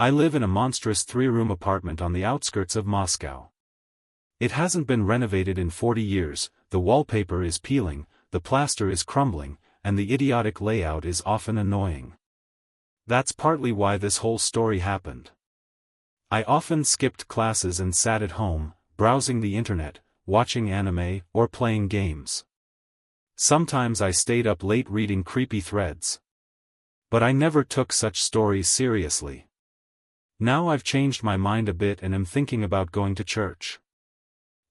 I live in a monstrous 3-room apartment on the outskirts of Moscow. It hasn't been renovated in 40 years, the wallpaper is peeling, the plaster is crumbling, and the idiotic layout is often annoying. That's partly why this whole story happened. I often skipped classes and sat at home, browsing the internet, watching anime, or playing games. Sometimes I stayed up late reading creepy threads. But I never took such stories seriously. Now I've changed my mind a bit and am thinking about going to church.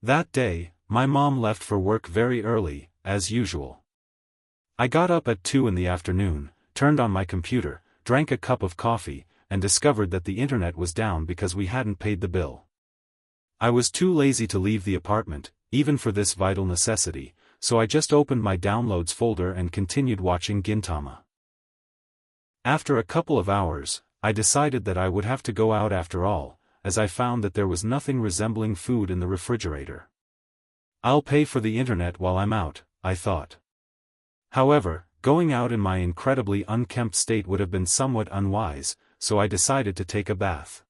That day, my mom left for work very early, as usual. I got up at 2 in the afternoon, turned on my computer, drank a cup of coffee, and discovered that the internet was down because we hadn't paid the bill. I was too lazy to leave the apartment, even for this vital necessity, so I just opened my downloads folder and continued watching Gintama. After a couple of hours, I decided that I would have to go out after all, as I found that there was nothing resembling food in the refrigerator. I'll pay for the internet while I'm out, I thought. However, going out in my incredibly unkempt state would have been somewhat unwise, so I decided to take a bath.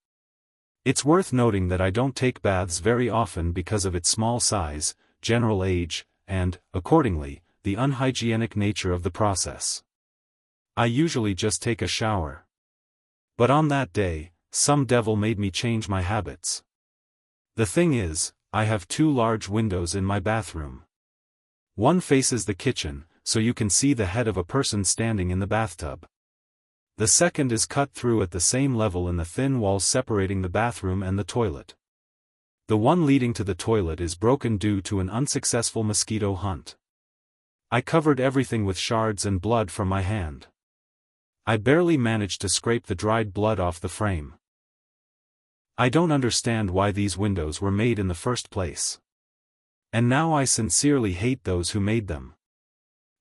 It's worth noting that I don't take baths very often because of its small size, general age, and, accordingly, the unhygienic nature of the process. I usually just take a shower. But on that day, some devil made me change my habits. The thing is, I have 2 large windows in my bathroom. One faces the kitchen, so you can see the head of a person standing in the bathtub. The second is cut through at the same level in the thin walls separating the bathroom and the toilet. The one leading to the toilet is broken due to an unsuccessful mosquito hunt. I covered everything with shards and blood from my hand. I barely managed to scrape the dried blood off the frame. I don't understand why these windows were made in the first place. And now I sincerely hate those who made them.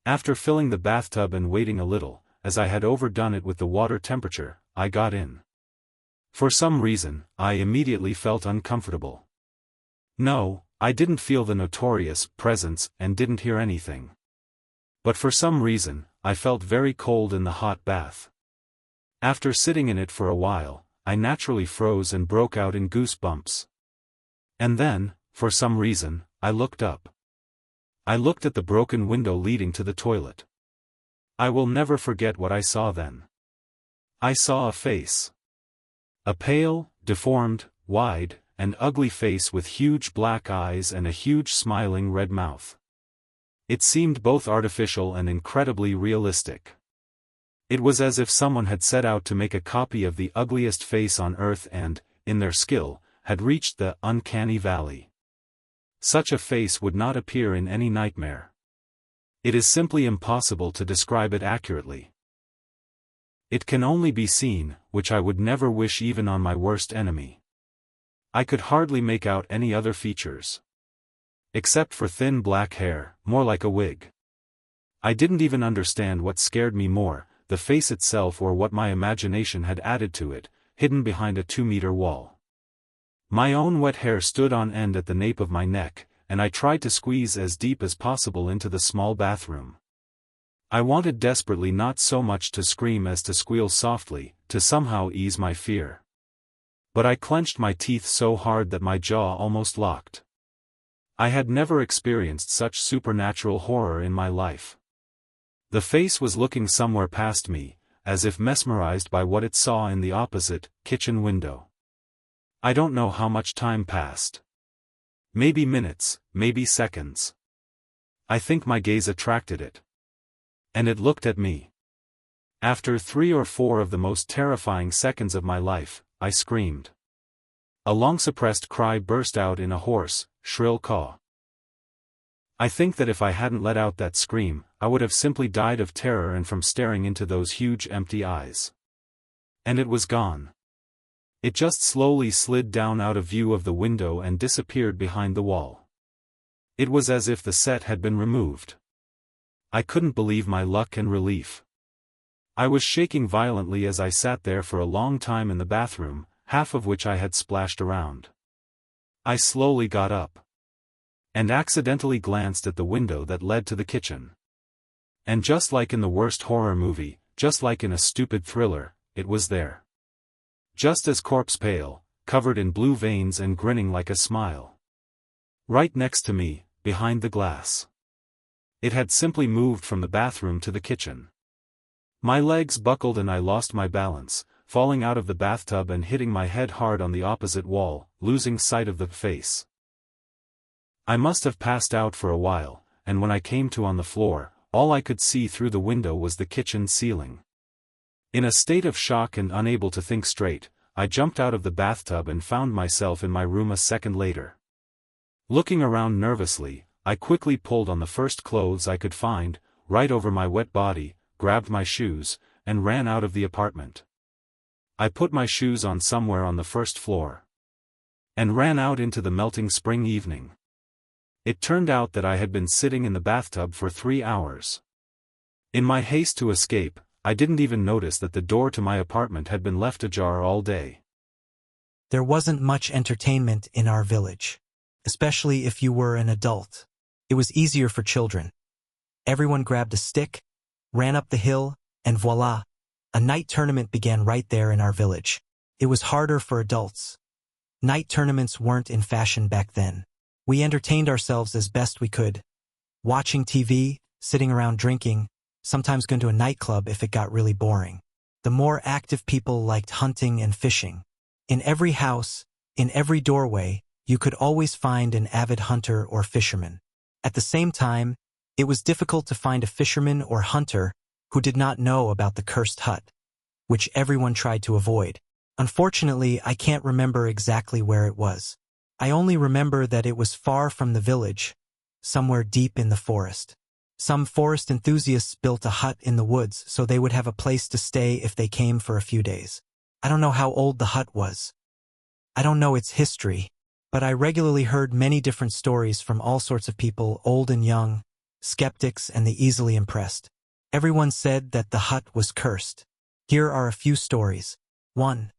After filling the bathtub and waiting a little, as I had overdone it with the water temperature, I got in. For some reason, I immediately felt uncomfortable. No, I didn't feel the notorious presence and didn't hear anything. But for some reason, I felt very cold in the hot bath. After sitting in it for a while, I naturally froze and broke out in goosebumps. And then, for some reason, I looked up. I looked at the broken window leading to the toilet. I will never forget what I saw then. I saw a face. A pale, deformed, wide, and ugly face with huge black eyes and a huge smiling red mouth. It seemed both artificial and incredibly realistic. It was as if someone had set out to make a copy of the ugliest face on earth and, in their skill, had reached the uncanny valley. Such a face would not appear in any nightmare. It is simply impossible to describe it accurately. It can only be seen, which I would never wish even on my worst enemy. I could hardly make out any other features. Except for thin black hair, more like a wig. I didn't even understand what scared me more, the face itself or what my imagination had added to it, hidden behind a 2-meter wall. My own wet hair stood on end at the nape of my neck, and I tried to squeeze as deep as possible into the small bathroom. I wanted desperately not so much to scream as to squeal softly, to somehow ease my fear. But I clenched my teeth so hard that my jaw almost locked. I had never experienced such supernatural horror in my life. The face was looking somewhere past me, as if mesmerized by what it saw in the opposite, kitchen window. I don't know how much time passed. Maybe minutes, maybe seconds. I think my gaze attracted it. And it looked at me. After 3 or 4 of the most terrifying seconds of my life, I screamed. A long-suppressed cry burst out in a hoarse, shrill caw. I think that if I hadn't let out that scream, I would have simply died of terror and from staring into those huge empty eyes. And it was gone. It just slowly slid down out of view of the window and disappeared behind the wall. It was as if the set had been removed. I couldn't believe my luck and relief. I was shaking violently as I sat there for a long time in the bathroom, half of which I had splashed around. I slowly got up. And accidentally glanced at the window that led to the kitchen. And just like in the worst horror movie, just like in a stupid thriller, it was there. just as corpse pale, covered in blue veins and grinning like a smile. Right next to me, behind the glass. It had simply moved from the bathroom to the kitchen. My legs buckled and I lost my balance, falling out of the bathtub and hitting my head hard on the opposite wall, losing sight of the face. I must have passed out for a while, and when I came to on the floor, all I could see through the window was the kitchen ceiling. In a state of shock and unable to think straight, I jumped out of the bathtub and found myself in my room a second later. Looking around nervously, I quickly pulled on the first clothes I could find, right over my wet body, grabbed my shoes, and ran out of the apartment. I put my shoes on somewhere on the first floor. And ran out into the melting spring evening. It turned out that I had been sitting in the bathtub for 3 hours. In my haste to escape, I didn't even notice that the door to my apartment had been left ajar all day. There wasn't much entertainment in our village, especially if you were an adult. It was easier for children. Everyone grabbed a stick, ran up the hill, and voila, a night tournament began right there in our village. It was harder for adults. Night tournaments weren't in fashion back then. We entertained ourselves as best we could, watching TV, sitting around drinking, sometimes going to a nightclub if it got really boring. The more active people liked hunting and fishing. In every house, in every doorway, you could always find an avid hunter or fisherman. At the same time, it was difficult to find a fisherman or hunter who did not know about the cursed hut, which everyone tried to avoid. Unfortunately, I can't remember exactly where it was. I only remember that it was far from the village, somewhere deep in the forest. Some forest enthusiasts built a hut in the woods so they would have a place to stay if they came for a few days. I don't know how old the hut was. I don't know its history, but I regularly heard many different stories from all sorts of people, old and young, skeptics and the easily impressed. Everyone said that the hut was cursed. Here are a few stories. 1.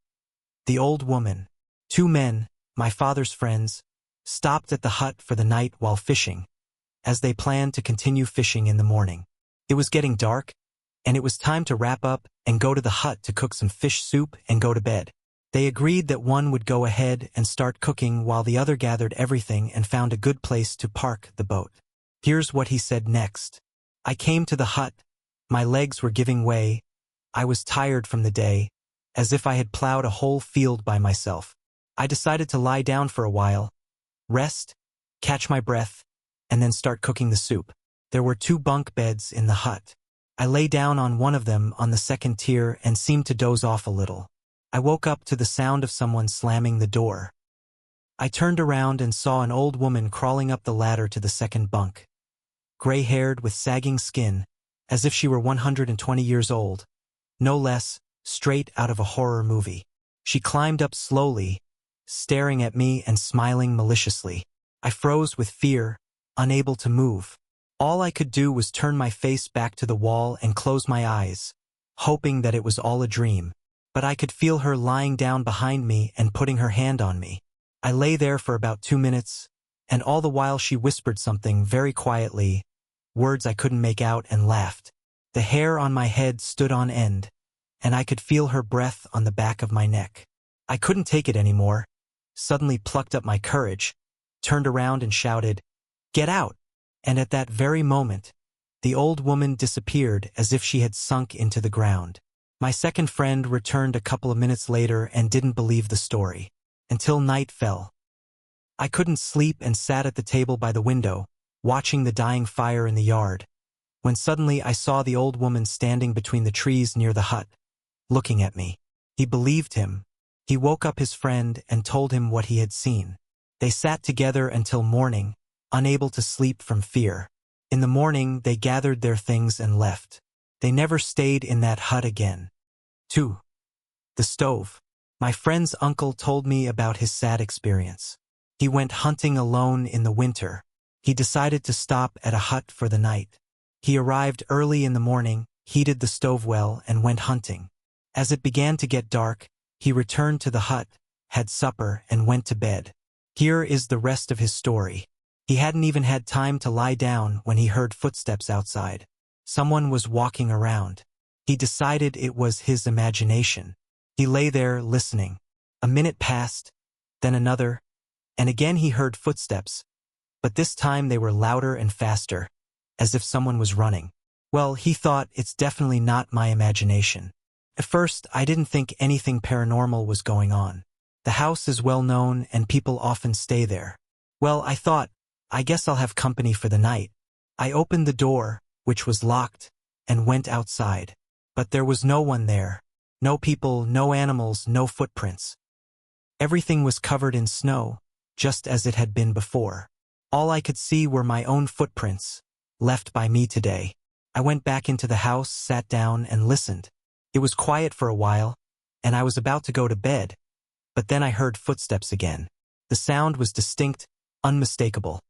The old woman. 2 men, my father's friends, stopped at the hut for the night while fishing, as they planned to continue fishing in the morning. It was getting dark, and it was time to wrap up and go to the hut to cook some fish soup and go to bed. They agreed that one would go ahead and start cooking while the other gathered everything and found a good place to park the boat. Here's what he said next. I came to the hut. My legs were giving way. I was tired from the day, as if I had plowed a whole field by myself. I decided to lie down for a while, rest, catch my breath, and then start cooking the soup. There were 2 bunk beds in the hut. I lay down on one of them on the second tier and seemed to doze off a little. I woke up to the sound of someone slamming the door. I turned around and saw an old woman crawling up the ladder to the second bunk. Gray-haired with sagging skin, as if she were 120 years old. No less, straight out of a horror movie. She climbed up slowly, staring at me and smiling maliciously. I froze with fear, unable to move. All I could do was turn my face back to the wall and close my eyes, hoping that it was all a dream. But I could feel her lying down behind me and putting her hand on me. I lay there for about 2 minutes, and all the while she whispered something very quietly, words I couldn't make out, and laughed. The hair on my head stood on end, and I could feel her breath on the back of my neck. I couldn't take it anymore, suddenly plucked up my courage, turned around and shouted, "Get out!" And at that very moment, the old woman disappeared as if she had sunk into the ground. My second friend returned a couple of minutes later and didn't believe the story. Until night fell. I couldn't sleep and sat at the table by the window, watching the dying fire in the yard, when suddenly I saw the old woman standing between the trees near the hut, looking at me. He believed him. He woke up his friend and told him what he had seen. They sat together until morning, unable to sleep from fear. In the morning, they gathered their things and left. They never stayed in that hut again. 2. The stove. My friend's uncle told me about his sad experience. He went hunting alone in the winter. He decided to stop at a hut for the night. He arrived early in the morning, heated the stove well, and went hunting. As it began to get dark, he returned to the hut, had supper, and went to bed. Here is the rest of his story. He hadn't even had time to lie down when he heard footsteps outside. Someone was walking around. He decided it was his imagination. He lay there, listening. A minute passed, then another, and again he heard footsteps, but this time they were louder and faster, as if someone was running. Well, he thought, it's definitely not my imagination. At first, I didn't think anything paranormal was going on. The house is well known and people often stay there. Well, I thought, I guess I'll have company for the night. I opened the door, which was locked, and went outside. But there was no one there. No people, no animals, no footprints. Everything was covered in snow, just as it had been before. All I could see were my own footprints, left by me today. I went back into the house, sat down, and listened. It was quiet for a while, and I was about to go to bed, but then I heard footsteps again. The sound was distinct, unmistakable.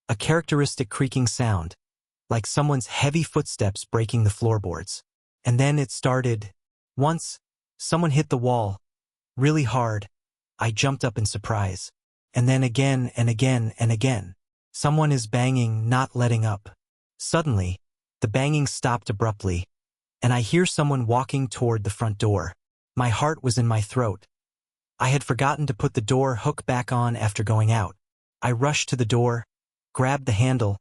A characteristic creaking sound, like someone's heavy footsteps breaking the floorboards. And then it started. Once, someone hit the wall, really hard. I jumped up in surprise. And then again and again and again. Someone is banging, not letting up. Suddenly, the banging stopped abruptly, and I hear someone walking toward the front door. My heart was in my throat. I had forgotten to put the door hook back on after going out. I rushed to the door, grabbed the handle,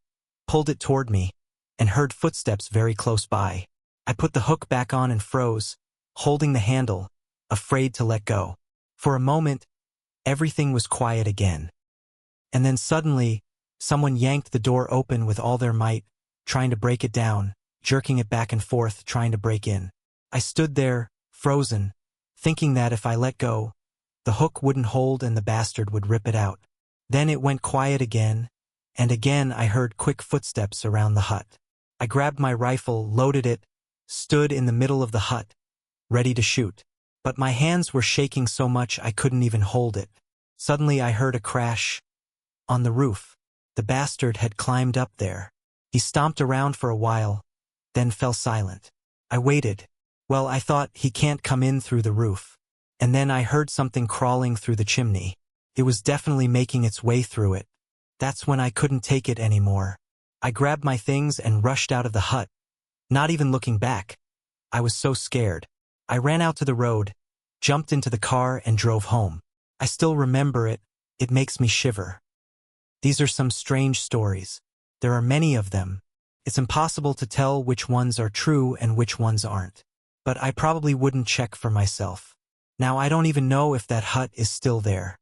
pulled it toward me, and heard footsteps very close by. I put the hook back on and froze, holding the handle, afraid to let go. For a moment, everything was quiet again. And then suddenly, someone yanked the door open with all their might, trying to break it down, jerking it back and forth, trying to break in. I stood there, frozen, thinking that if I let go, the hook wouldn't hold and the bastard would rip it out. Then it went quiet again, and again I heard quick footsteps around the hut. I grabbed my rifle, loaded it, stood in the middle of the hut, ready to shoot. But my hands were shaking so much I couldn't even hold it. Suddenly I heard a crash. On the roof. The bastard had climbed up there. He stomped around for a while, then fell silent. I waited. Well, I thought, he can't come in through the roof. And then I heard something crawling through the chimney. It was definitely making its way through it. That's when I couldn't take it anymore. I grabbed my things and rushed out of the hut, not even looking back. I was so scared. I ran out to the road, jumped into the car, and drove home. I still remember it. It makes me shiver. These are some strange stories. There are many of them. It's impossible to tell which ones are true and which ones aren't. But I probably wouldn't check for myself. Now I don't even know if that hut is still there.